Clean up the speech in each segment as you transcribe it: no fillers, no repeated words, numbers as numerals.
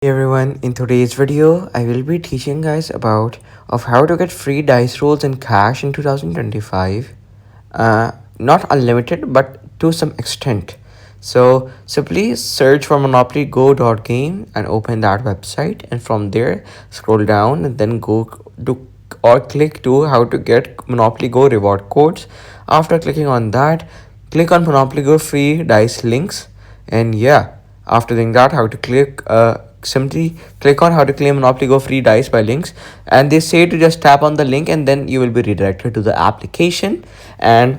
Hey everyone, in today's video, I will be teaching guys about of how to get free dice rolls and cash in 2025. Not unlimited, but to some extent. So please search for monopolygo.game and open that website, and from there scroll down and then go to or click to how to get Monopoly Go reward codes. After clicking on that, click on Monopoly Go free dice links, and yeah, after doing that, how to simply click on how to claim Monopoly Go free dice by links, and they say to just tap on the link and then you will be redirected to the application. And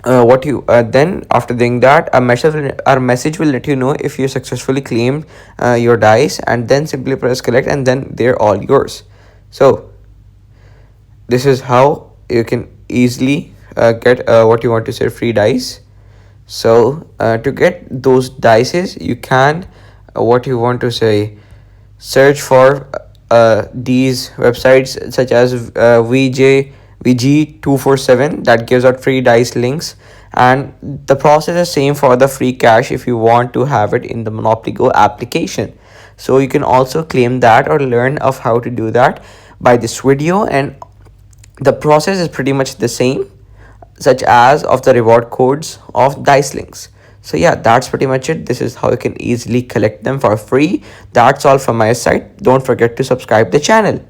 what you then after doing that, our message will let you know if you successfully claimed your dice, and then simply press collect and then they're all yours. So this is how you can easily get what you want to say free dice. So to get those dices, you can what you want to say search for these websites such as VG247 that gives out free dice links, and the process is same for the free cash if you want to have it in the Monopoly Go application. So you can also claim that or learn of how to do that by this video, and the process is pretty much the same such as of the reward codes of dice links. So yeah, that's pretty much it. This is how you can easily collect them for free. That's all from my side. Don't forget to subscribe the channel.